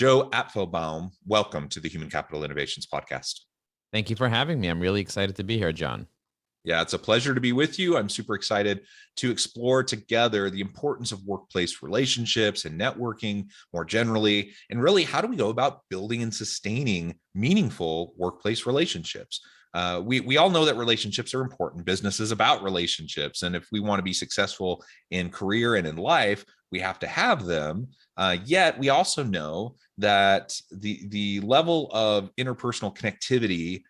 Joe Apfelbaum, welcome to the Human Capital Innovations Podcast. Thank you for having me. I'm really excited to be here, John. Yeah, it's a pleasure to be with you. I'm super excited to explore together the importance of workplace relationships and networking more generally, and really how do we go about building and sustaining meaningful workplace relationships. We all know that relationships are important. Business is about relationships, and if we want to be successful in career and in life, we have to have them. Yet we also know that the level of interpersonal connectivity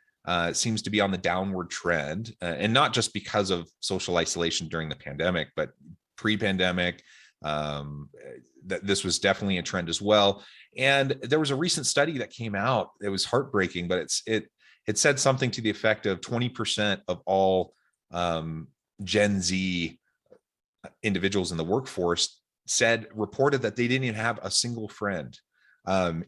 seems to be on the downward trend, and not just because of social isolation during the pandemic, but pre-pandemic, this was definitely a trend as well. And there was a recent study that came out. It was heartbreaking, but it said something to the effect of 20% of all Gen Z individuals in the workforce reported that they didn't even have a single friend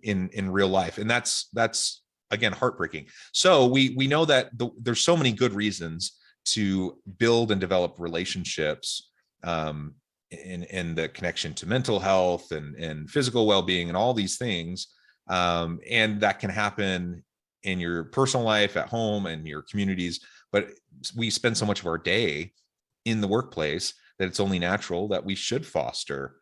in real life, and that's again heartbreaking. So we know that there's so many good reasons to build and develop relationships, in the connection to mental health and physical well-being and all these things, and that can happen in your personal life, at home, and your communities. But we spend so much of our day in the workplace that it's only natural that we should foster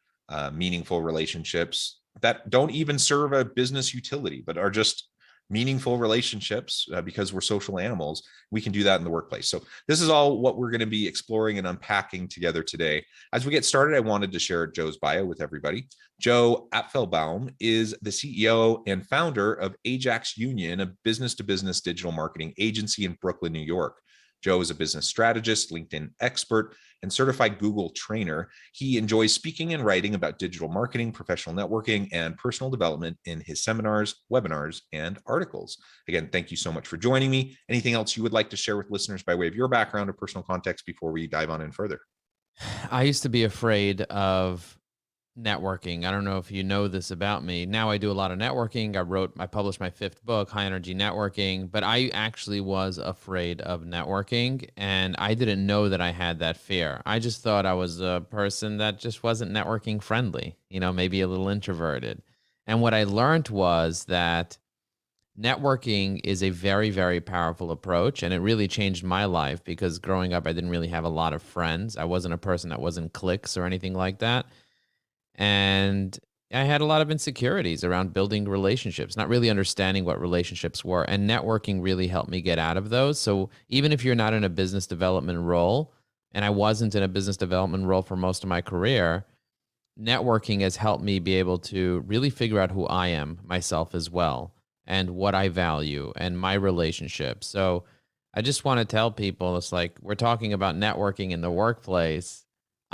meaningful relationships that don't even serve a business utility, but are just meaningful relationships, because we're social animals. We can do that in the workplace. So this is all what we're going to be exploring and unpacking together today. As we get started, I wanted to share Joe's bio with everybody. Joe Apfelbaum is the CEO and founder of Ajax Union, a business-to-business digital marketing agency in Brooklyn, New York. Joe is a business strategist, LinkedIn expert, and certified Google trainer. He enjoys speaking and writing about digital marketing, professional networking, and personal development in his seminars, webinars, and articles. Again, thank you so much for joining me. Anything else you would like to share with listeners by way of your background or personal context before we dive on in further? I used to be afraid of networking. I don't know if you know this about me. Now I do a lot of networking. I published my 5th book, High Energy Networking, but I actually was afraid of networking, and I didn't know that I had that fear. I just thought I was a person that just wasn't networking friendly, maybe a little introverted. And what I learned was that networking is a very, very powerful approach, and it really changed my life because growing up, I didn't really have a lot of friends. I wasn't a person that was in cliques or anything like that. And I had a lot of insecurities around building relationships, not really understanding what relationships were. And networking really helped me get out of those. So even if you're not in a business development role, and I wasn't in a business development role for most of my career, networking has helped me be able to really figure out who I am myself as well, and what I value and my relationship. So I just want to tell people, it's like we're talking about networking in the workplace.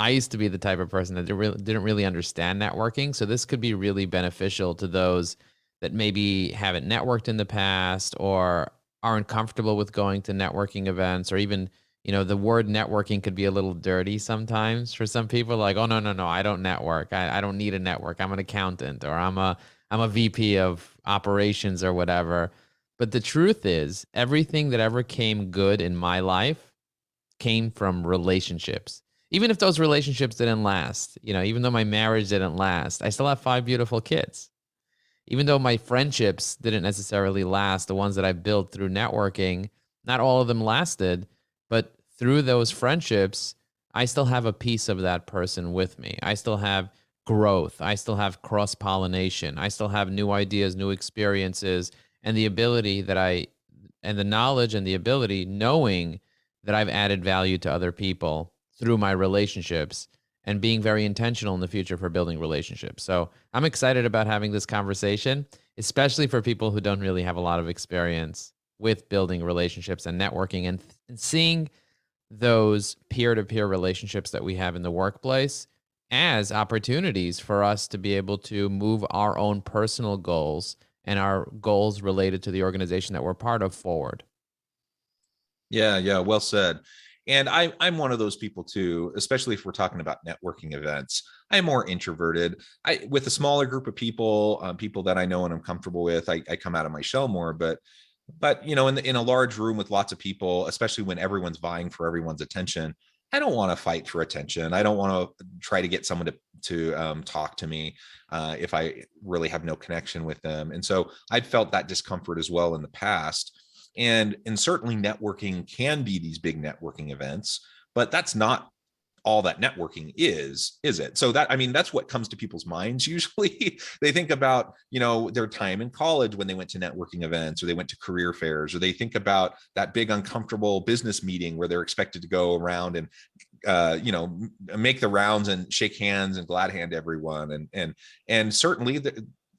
I used to be the type of person that didn't really understand networking. So this could be really beneficial to those that maybe haven't networked in the past or aren't comfortable with going to networking events, or even, the word networking could be a little dirty sometimes for some people. Like, oh, no, I don't network. I don't need a network. I'm an accountant, or I'm a VP of operations or whatever. But the truth is, everything that ever came good in my life came from relationships. Even if those relationships didn't last, even though my marriage didn't last, I still have 5 beautiful kids. Even though my friendships didn't necessarily last, the ones that I built through networking, not all of them lasted, but through those friendships, I still have a piece of that person with me. I still have growth. I still have cross-pollination. I still have new ideas, new experiences, and the ability and the knowledge and the ability, knowing that I've added value to other people through my relationships, and being very intentional in the future for building relationships. So I'm excited about having this conversation, especially for people who don't really have a lot of experience with building relationships and networking, and seeing those peer-to-peer relationships that we have in the workplace as opportunities for us to be able to move our own personal goals and our goals related to the organization that we're part of forward. Yeah, well said. And I'm one of those people too, especially if we're talking about networking events. I'm more introverted. With a smaller group of people, people that I know and I'm comfortable with, I come out of my shell more. But in a large room with lots of people, especially when everyone's vying for everyone's attention, I don't want to fight for attention. I don't want to try to get someone to talk to me if I really have no connection with them. And so I'd felt that discomfort as well in the past. And certainly networking can be these big networking events, but that's not all that networking is it? So that, I mean, that's what comes to people's minds usually. They think about, their time in college when they went to networking events, or they went to career fairs, or they think about that big uncomfortable business meeting where they're expected to go around and make the rounds and shake hands and glad hand everyone. And certainly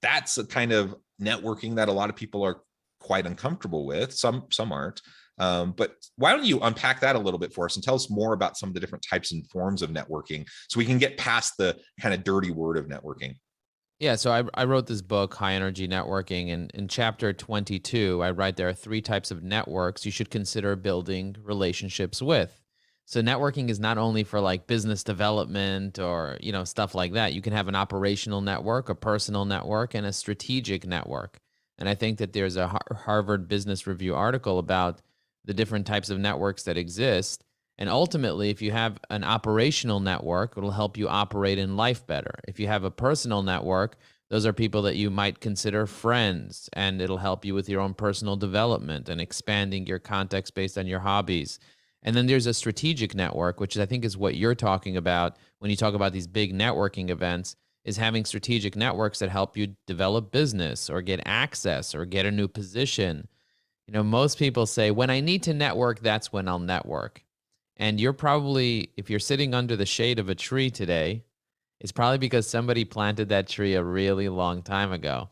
that's a kind of networking that a lot of people are quite uncomfortable with. Some aren't. But why don't you unpack that a little bit for us and tell us more about some of the different types and forms of networking so we can get past the kind of dirty word of networking? Yeah, so I wrote this book, High Energy Networking, and in chapter 22, I write there are three types of networks you should consider building relationships with. So networking is not only for like business development or, stuff like that. You can have an operational network, a personal network, and a strategic network. And I think that there's a Harvard Business Review article about the different types of networks that exist. And ultimately, if you have an operational network, it'll help you operate in life better. If you have a personal network, those are people that you might consider friends, and it'll help you with your own personal development and expanding your context based on your hobbies. And then there's a strategic network, which I think is what you're talking about when you talk about these big networking events, is having strategic networks that help you develop business or get access or get a new position. Most people say, when I need to network, that's when I'll network. And you're probably, if you're sitting under the shade of a tree today, it's probably because somebody planted that tree a really long time ago.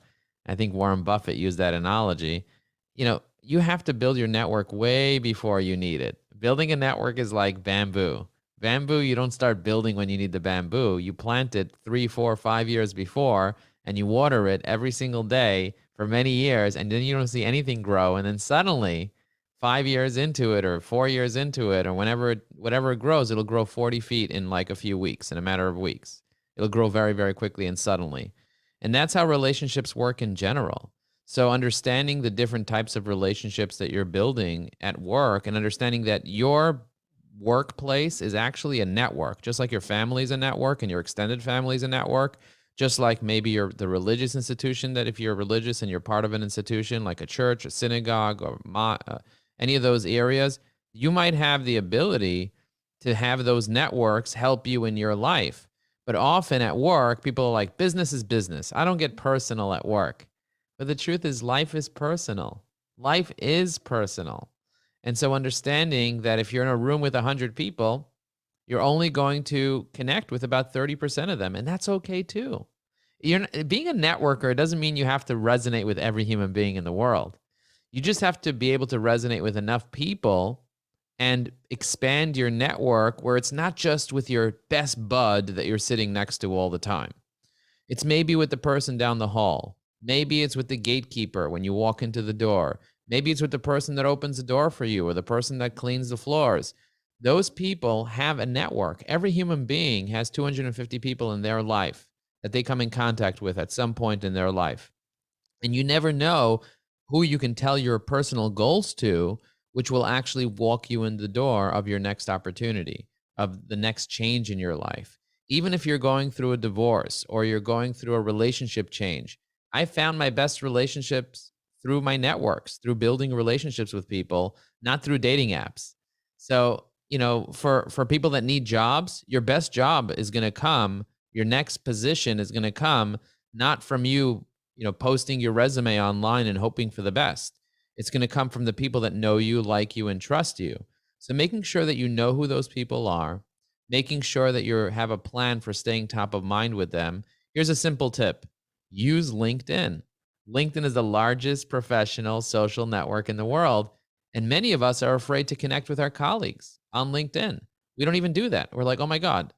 I think Warren Buffett used that analogy. You have to build your network way before you need it. Building a network is like bamboo. Bamboo, you don't start building when you need the bamboo. You plant it 3, 4, 5 years before, and you water it every single day for many years, and then you don't see anything grow. And then suddenly, 5 years into it or 4 years into it or whatever it grows, it'll grow 40 feet in like a few weeks, in a matter of weeks. It'll grow very, very quickly and suddenly. And that's how relationships work in general. So understanding the different types of relationships that you're building at work, and understanding that your workplace is actually a network, just like your family is a network and your extended family is a network, just like maybe the religious institution, that if you're religious and you're part of an institution like a church, a synagogue, or any of those areas, you might have the ability to have those networks help you in your life. But often at work, people are like, business is business. I don't get personal at work. But the truth is, life is personal. Life is personal. And so understanding that if you're in a room with 100 people, you're only going to connect with about 30% of them. And that's okay too. Being a networker doesn't mean you have to resonate with every human being in the world. You just have to be able to resonate with enough people and expand your network where it's not just with your best bud that you're sitting next to all the time. It's maybe with the person down the hall. Maybe it's with the gatekeeper when you walk into the door. Maybe it's with the person that opens the door for you or the person that cleans the floors. Those people have a network. Every human being has 250 people in their life that they come in contact with at some point in their life. And you never know who you can tell your personal goals to, which will actually walk you in the door of your next opportunity, of the next change in your life. Even if you're going through a divorce or you're going through a relationship change, I found my best relationships through my networks, through building relationships with people, not through dating apps. So, for people that need jobs, your best job is going to come, your next position is going to come not from you, posting your resume online and hoping for the best. It's going to come from the people that know you, like you, and trust you. So making sure that you know who those people are, making sure that you have a plan for staying top of mind with them. Here's a simple tip. Use LinkedIn. LinkedIn is the largest professional social network in the world, and many of us are afraid to connect with our colleagues on LinkedIn. We don't even do that. We're like, oh my God,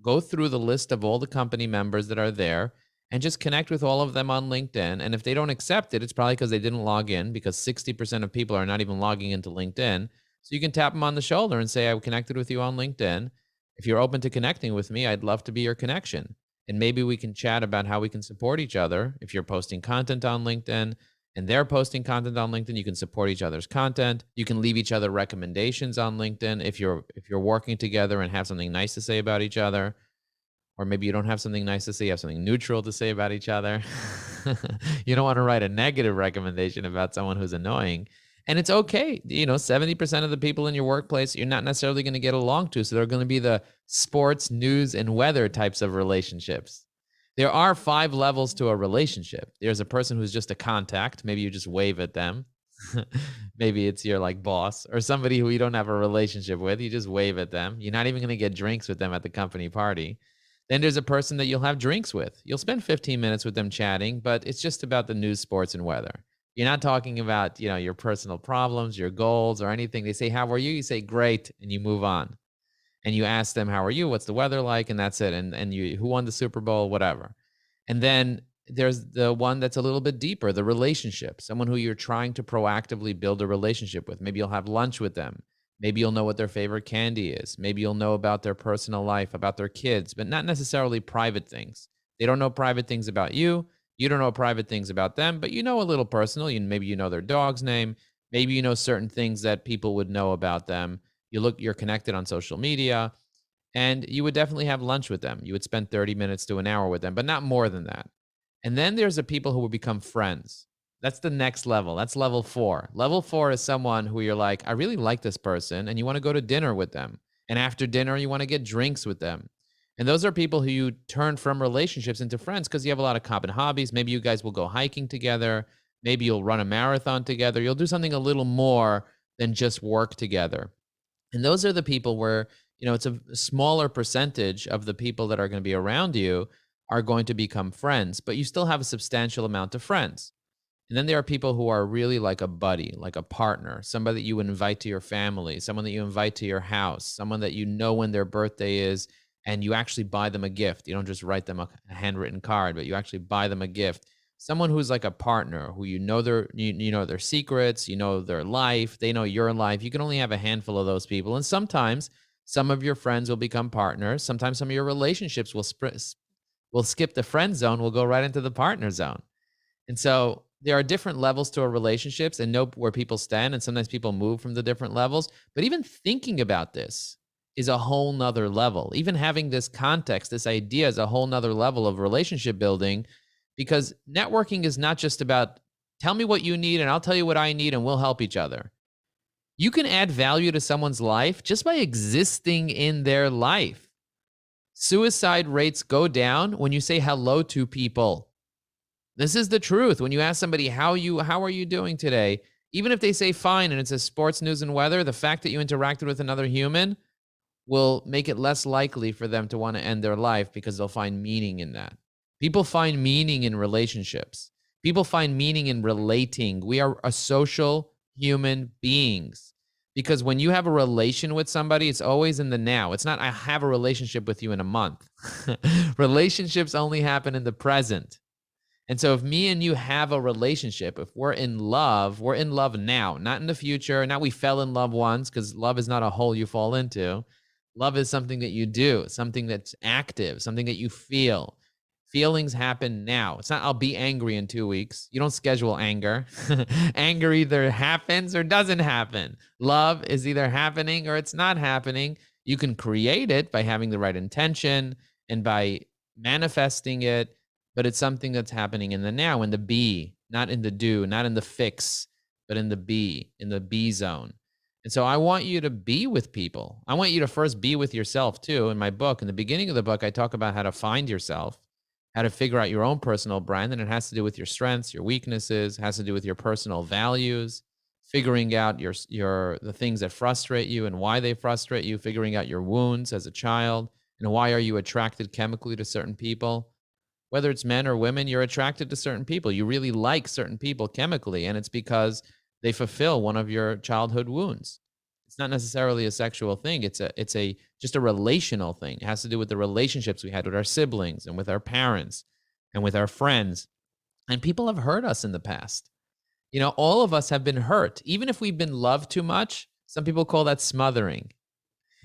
go through the list of all the company members that are there and just connect with all of them on LinkedIn. And if they don't accept it, it's probably because they didn't log in, because 60% of people are not even logging into LinkedIn. So you can tap them on the shoulder and say, I connected with you on LinkedIn. If you're open to connecting with me, I'd love to be your connection. And maybe we can chat about how we can support each other if you're posting content on LinkedIn. and they're posting content on LinkedIn, you can support each other's content. You can leave each other recommendations on LinkedIn if you're working together and have something nice to say about each other. Or maybe you don't have something nice to say, you have something neutral to say about each other. You don't want to write a negative recommendation about someone who's annoying. And it's okay. 70% of the people in your workplace, you're not necessarily going to get along to. So they're going to be the sports, news, and weather types of relationships. There are 5 levels to a relationship. There's a person who's just a contact. Maybe you just wave at them. Maybe it's your boss or somebody who you don't have a relationship with. You just wave at them. You're not even going to get drinks with them at the company party. Then there's a person that you'll have drinks with. You'll spend 15 minutes with them chatting, but it's just about the news, sports, and weather. You're not talking about, your personal problems, your goals, or anything. They say, "How are you?" You say, "Great," and you move on. And you ask them, "How are you? What's the weather like?" And that's it. And you, who won the Super Bowl, whatever. And then there's the one that's a little bit deeper, the relationship, someone who you're trying to proactively build a relationship with. Maybe you'll have lunch with them. Maybe you'll know what their favorite candy is. Maybe you'll know about their personal life, about their kids, but not necessarily private things. They don't know private things about you. You don't know private things about them, but you know a little personal. Maybe you know their dog's name. Maybe you know certain things that people would know about them. You're connected on social media, and you would definitely have lunch with them. You would spend 30 minutes to an hour with them, but not more than that. And then there's the people who will become friends. That's the next level. That's level 4. Level 4 is someone who you're like, I really like this person, and you want to go to dinner with them. And after dinner, you want to get drinks with them. And those are people who you turn from relationships into friends because you have a lot of common hobbies. Maybe you guys will go hiking together. Maybe you'll run a marathon together. You'll do something a little more than just work together. And those are the people where, it's a smaller percentage of the people that are going to be around you are going to become friends, but you still have a substantial amount of friends. And then there are people who are really like a buddy, like a partner, somebody that you would invite to your family, someone that you invite to your house, someone that you know when their birthday is, and you actually buy them a gift. You don't just write them a handwritten card, but you actually buy them a gift. Someone who's like a partner, who you know their secrets, you know their life, they know your life. You can only have a handful of those people. And sometimes some of your friends will become partners. Sometimes some of your relationships will skip the friend zone, will go right into the partner zone. And so there are different levels to our relationships and know where people stand. And sometimes people move from the different levels. But even thinking about this is a whole nother level. Even having this context, this idea is a whole nother level of relationship building, because networking is not just about tell me what you need and I'll tell you what I need and we'll help each other. You can add value to someone's life just by existing in their life. Suicide rates go down when you say hello to people. This is the truth. When you ask somebody, how are you doing today? Even if they say fine and it's a sports, news, and weather, the fact that you interacted with another human will make it less likely for them to want to end their life because they'll find meaning in that. People find meaning in relationships. People find meaning in relating. We are a social human beings. Because when you have a relation with somebody, it's always in the now. It's not, I have a relationship with you in a month. Relationships only happen in the present. And so if me and you have a relationship, if we're in love now, not in the future. Not we fell in love once, because love is not a hole you fall into. Love is something that you do, something that's active, something that you feel. Feelings happen now. It's not, I'll be angry in 2 weeks. You don't schedule anger. Anger either happens or doesn't happen. Love is either happening or it's not happening. You can create it by having the right intention and by manifesting it, but it's something that's happening in the now, in the be, not in the do, not in the fix, but in the be zone. And so I want you to be with people. I want you to first be with yourself too. In my book, in the beginning of the book, I talk about how to find yourself, how to figure out your own personal brand. And it has to do with your strengths, your weaknesses, has to do with your personal values, figuring out the things that frustrate you and why they frustrate you, figuring out your wounds as a child, and why are you attracted chemically to certain people. Whether it's men or women, you're attracted to certain people. You really like certain people chemically, and it's because they fulfill one of your childhood wounds. It's not necessarily a sexual thing. It's just a relational thing. It has to do with the relationships we had with our siblings and with our parents and with our friends. And people have hurt us in the past. All of us have been hurt. Even if we've been loved too much, some people call that smothering.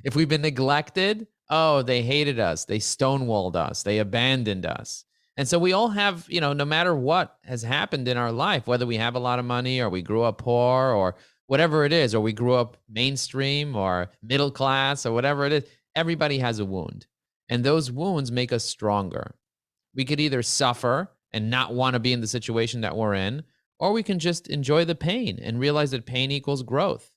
If we've been neglected, oh, they hated us. They stonewalled us. They abandoned us. And so we all have, no matter what has happened in our life, whether we have a lot of money or we grew up poor or whatever it is, or we grew up mainstream or middle class or whatever it is, everybody has a wound. And those wounds make us stronger. We could either suffer and not want to be in the situation that we're in, or we can just enjoy the pain and realize that pain equals growth.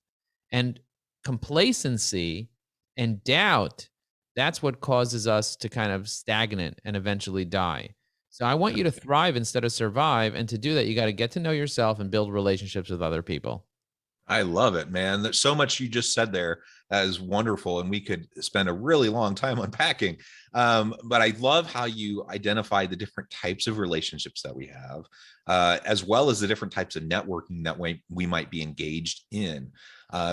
And complacency and doubt, that's what causes us to kind of stagnate and eventually die. So I want you to thrive instead of survive. And to do that, you got to get to know yourself and build relationships with other people. I love it, man. There's so much you just said there that is wonderful, and we could spend a really long time unpacking. But I love how you identify the different types of relationships that we have, as well as the different types of networking that we might be engaged in.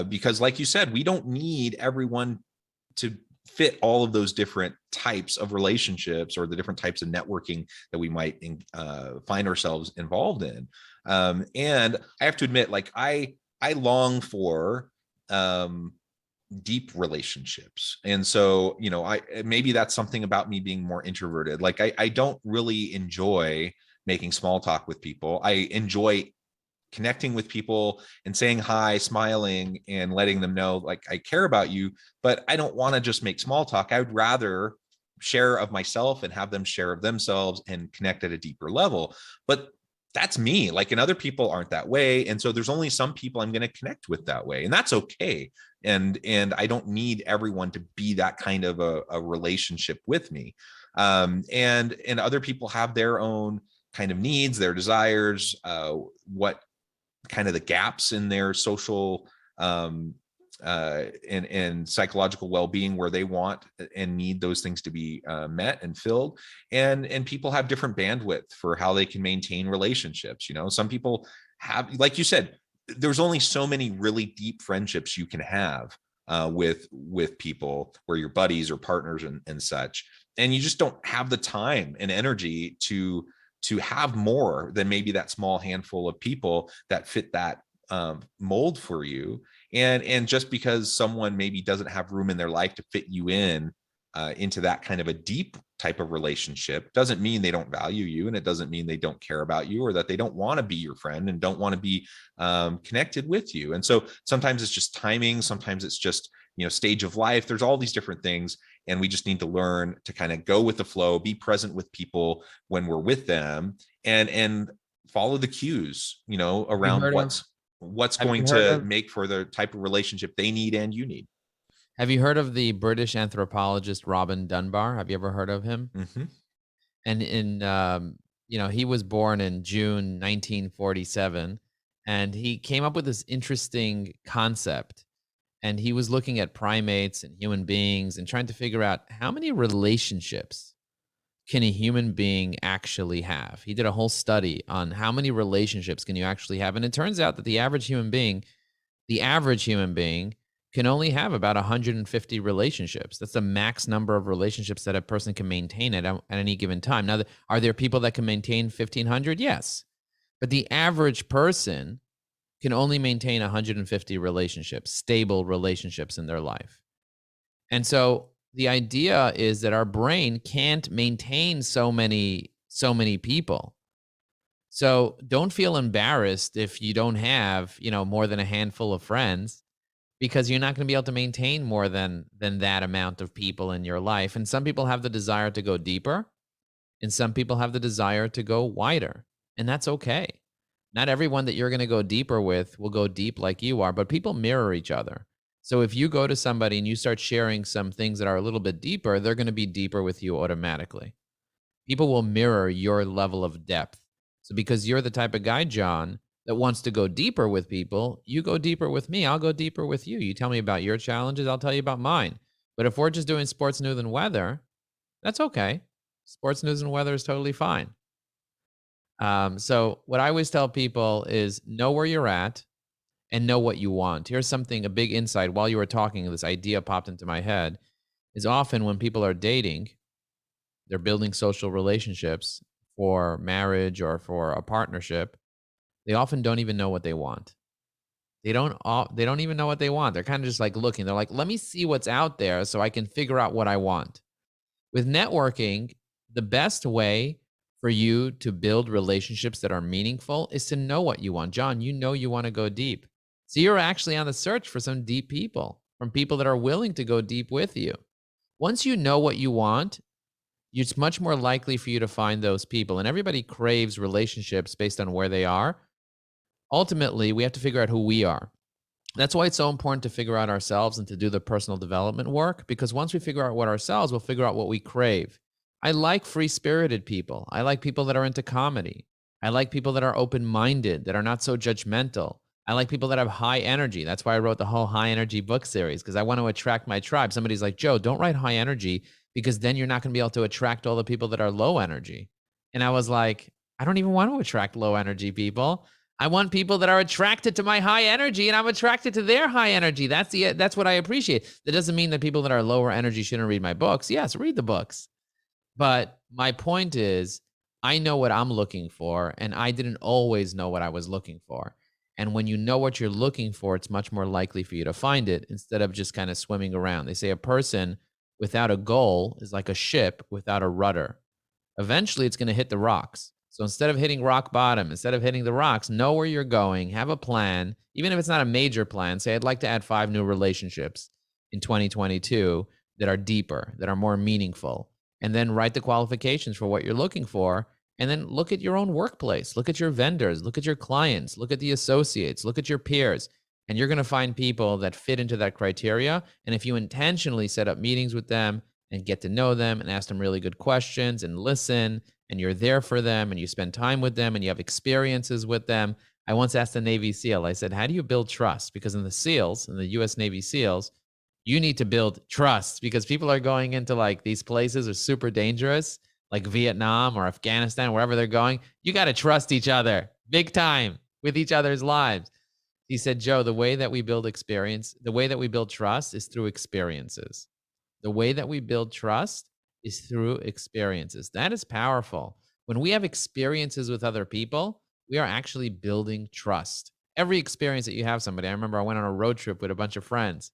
Because, like you said, we don't need everyone to fit all of those different types of relationships or the different types of networking that we might find ourselves involved in. And I have to admit, like I long for deep relationships. And so, I maybe that's something about me being more introverted. Like I don't really enjoy making small talk with people. I enjoy connecting with people and saying hi, smiling, and letting them know like I care about you, but I don't want to just make small talk. I would rather share of myself and have them share of themselves and connect at a deeper level. But that's me. Like, and other people aren't that way. And so there's only some people I'm going to connect with that way. And that's okay. And I don't need everyone to be that kind of a relationship with me. And other people have their own kind of needs, their desires, what kind of the gaps in their social and psychological well-being where they want and need those things to be met and filled. And people have different bandwidth for how they can maintain relationships. Some people have, like you said, there's only so many really deep friendships you can have with people where you're buddies or partners and such. And you just don't have the time and energy to have more than maybe that small handful of people that fit that mold for you. And just because someone maybe doesn't have room in their life to fit you in into that kind of a deep type of relationship doesn't mean they don't value you, and it doesn't mean they don't care about you or that they don't want to be your friend and don't want to be connected with you. And so sometimes it's just timing, sometimes it's just stage of life. There's all these different things, and we just need to learn to kind of go with the flow, be present with people when we're with them, and follow the cues Have you around heard of what's have going you heard to of make for the type of relationship they need and you need. have you heard of the British anthropologist Robin Dunbar? Have you ever heard of him? Mm-hmm. And he was born in June 1947, and he came up with this interesting concept. And he was looking at primates and human beings and trying to figure out how many relationships can a human being actually have. He did a whole study on how many relationships can you actually have. And it turns out that the average human being can only have about 150 relationships. That's the max number of relationships that a person can maintain at any given time. Now, are there people that can maintain 1,500? Yes. But the average person can only maintain 150 relationships, stable relationships in their life. And so the idea is that our brain can't maintain so many people. So don't feel embarrassed if you don't have, more than a handful of friends, because you're not going to be able to maintain more than that amount of people in your life. And some people have the desire to go deeper, and some people have the desire to go wider, and that's okay. Not everyone that you're going to go deeper with will go deep like you are, but people mirror each other. So if you go to somebody and you start sharing some things that are a little bit deeper, they're going to be deeper with you automatically. People will mirror your level of depth. So because you're the type of guy, John, that wants to go deeper with people, you go deeper with me. I'll go deeper with you. You tell me about your challenges, I'll tell you about mine. But if we're just doing sports, news, and weather, that's okay. Sports, news, and weather is totally fine. So what I always tell people is know where you're at and know what you want. Here's something, a big insight. While you were talking, this idea popped into my head, is often when people are dating, they're building social relationships for marriage or for a partnership. They often don't even know what they want. They don't even know what they want. They're kind of just like looking. They're like, let me see what's out there so I can figure out what I want. With networking, the best way for you to build relationships that are meaningful is to know what you want. John, you know you want to go deep. So you're actually on the search for some deep people, from people that are willing to go deep with you. Once you know what you want, it's much more likely for you to find those people. And everybody craves relationships based on where they are. Ultimately, we have to figure out who we are. That's why it's so important to figure out ourselves and to do the personal development work, because once we figure out what ourselves, we'll figure out what we crave. I like free-spirited people. I like people that are into comedy. I like people that are open-minded, that are not so judgmental. I like people that have high energy. That's why I wrote the whole high energy book series, because I want to attract my tribe. Somebody's like, Joe, don't write high energy, because then you're not going to be able to attract all the people that are low energy. And I was like, I don't even want to attract low energy people. I want people that are attracted to my high energy, and I'm attracted to their high energy. That's what I appreciate. That doesn't mean that people that are lower energy shouldn't read my books. Yes, read the books. But my point is, I know what I'm looking for, and I didn't always know what I was looking for. And when you know what you're looking for, it's much more likely for you to find it instead of just kind of swimming around. They say a person without a goal is like a ship without a rudder. Eventually, it's going to hit the rocks. So instead of hitting rock bottom, instead of hitting the rocks, know where you're going, have a plan. Even if it's not a major plan, say, I'd like to add 5 new relationships in 2022 that are deeper, that are more meaningful. And then write the qualifications for what you're looking for. And then look at your own workplace, look at your vendors, look at your clients, look at the associates, look at your peers. And you're going to find people that fit into that criteria. And if you intentionally set up meetings with them and get to know them and ask them really good questions and listen, and you're there for them and you spend time with them and you have experiences with them. I once asked a Navy SEAL, I said, how do you build trust? Because in the SEALs, in the US Navy SEALs, you need to build trust because people are going into like these places are super dangerous, like Vietnam or Afghanistan, wherever they're going. You got to trust each other big time with each other's lives. He said, Joe, the way that we build experience, the way that we build trust is through experiences. The way that we build trust is through experiences. That is powerful. When we have experiences with other people, we are actually building trust. Every experience that you have somebody, I remember I went on a road trip with a bunch of friends.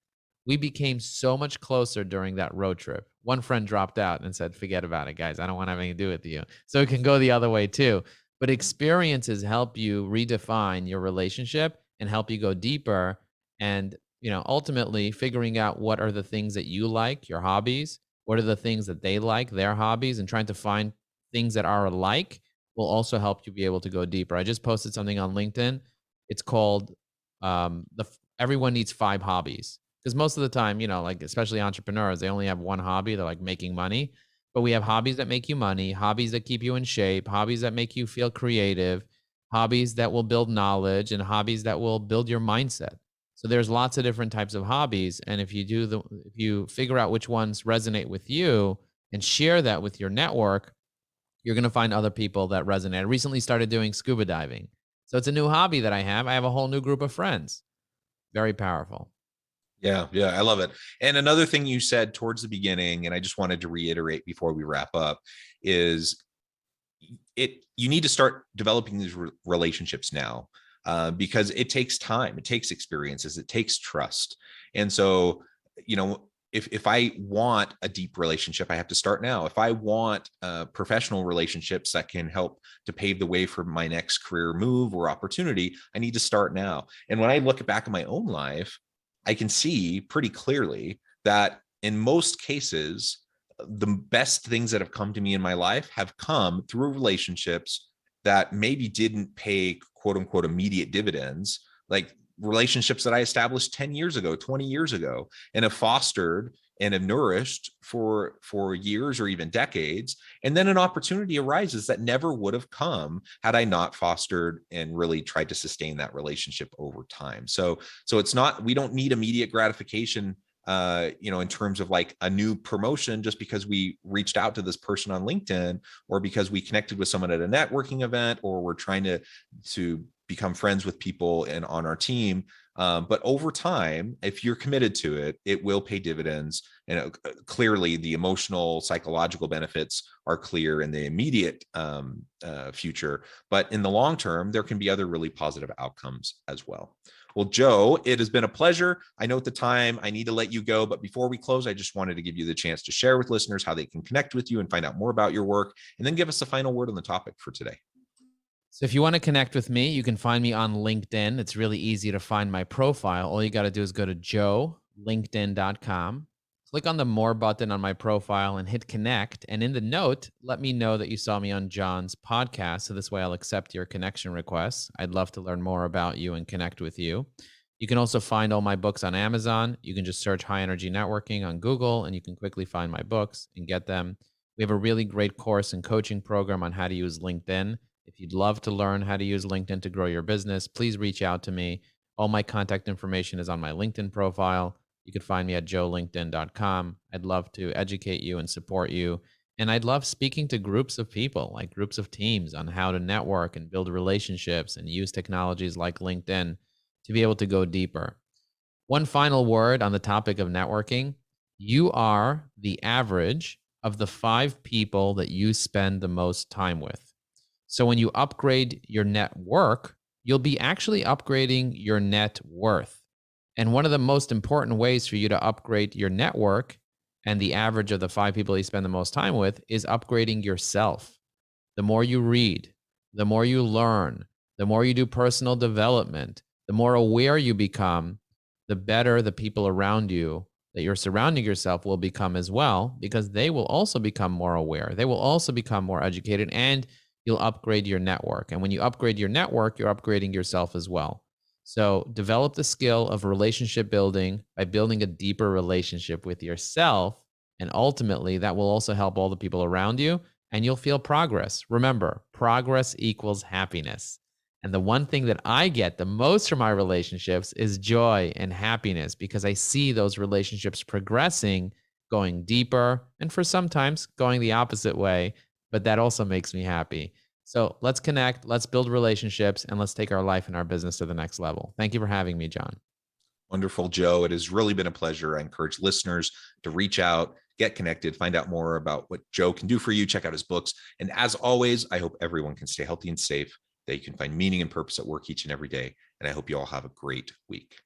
We became so much closer during that road trip. One friend dropped out and said, forget about it, guys. I don't want to have anything to do with you. So it can go the other way too. But experiences help you redefine your relationship and help you go deeper. And, ultimately figuring out what are the things that you like, your hobbies, what are the things that they like, their hobbies, and trying to find things that are alike will also help you be able to go deeper. I just posted something on LinkedIn. It's called Everyone Needs 5 Hobbies. Because most of the time, like especially entrepreneurs, they only have one hobby. They're like making money. But we have hobbies that make you money, hobbies that keep you in shape, hobbies that make you feel creative, hobbies that will build knowledge, and hobbies that will build your mindset. So there's lots of different types of hobbies. And if you figure out which ones resonate with you and share that with your network, you're going to find other people that resonate. I recently started doing scuba diving. So it's a new hobby that I have. I have a whole new group of friends. Very powerful. Yeah, I love it. And another thing you said towards the beginning, and I just wanted to reiterate before we wrap up, is you need to start developing these relationships now. Because it takes time, it takes experiences, it takes trust. And so, if I want a deep relationship, I have to start now. If I want professional relationships that can help to pave the way for my next career move or opportunity, I need to start now. And when I look back at my own life, I can see pretty clearly that in most cases, the best things that have come to me in my life have come through relationships that maybe didn't pay quote unquote immediate dividends, like relationships that I established 10 years ago, 20 years ago, and have fostered and have nourished for years or even decades. And then an opportunity arises that never would have come had I not fostered and really tried to sustain that relationship over time. So it's not, we don't need immediate gratification in terms of like a new promotion just because we reached out to this person on LinkedIn, or because we connected with someone at a networking event, or we're trying to become friends with people and on our team. But over time, if you're committed to it, it will pay dividends. And clearly, the emotional, psychological benefits are clear in the immediate future. But in the long term, there can be other really positive outcomes as well. Well, Joe, it has been a pleasure. I know at the time I need to let you go, but before we close, I just wanted to give you the chance to share with listeners how they can connect with you and find out more about your work, and then give us a final word on the topic for today. So if you want to connect with me, you can find me on LinkedIn. It's really easy to find my profile. All you got to do is go to joelinkedin.com, click on the more button on my profile and hit connect. And in the note, let me know that you saw me on John's podcast. So this way I'll accept your connection requests. I'd love to learn more about you and connect with you. You can also find all my books on Amazon. You can just search High Energy Networking on Google and you can quickly find my books and get them. We have a really great course and coaching program on how to use LinkedIn. If you'd love to learn how to use LinkedIn to grow your business, please reach out to me. All my contact information is on my LinkedIn profile. You can find me at joelinkedin.com. I'd love to educate you and support you. And I'd love speaking to groups of people, like groups of teams, on how to network and build relationships and use technologies like LinkedIn to be able to go deeper. One final word on the topic of networking. You are the average of the 5 people that you spend the most time with. So when you upgrade your network, you'll be actually upgrading your net worth. And one of the most important ways for you to upgrade your network and the average of the 5 people you spend the most time with is upgrading yourself. The more you read, the more you learn, the more you do personal development, the more aware you become, the better the people around you that you're surrounding yourself will become as well, because they will also become more aware. They will also become more educated, and you'll upgrade your network. And when you upgrade your network, you're upgrading yourself as well. So develop the skill of relationship building by building a deeper relationship with yourself. And ultimately, that will also help all the people around you, and you'll feel progress. Remember, progress equals happiness. And the one thing that I get the most from my relationships is joy and happiness, because I see those relationships progressing, going deeper, and for sometimes going the opposite way. But that also makes me happy. So let's connect, let's build relationships, and let's take our life and our business to the next level. Thank you for having me, John. Wonderful, Joe. It has really been a pleasure. I encourage listeners to reach out, get connected, find out more about what Joe can do for you, check out his books. And as always, I hope everyone can stay healthy and safe, that you can find meaning and purpose at work each and every day. And I hope you all have a great week.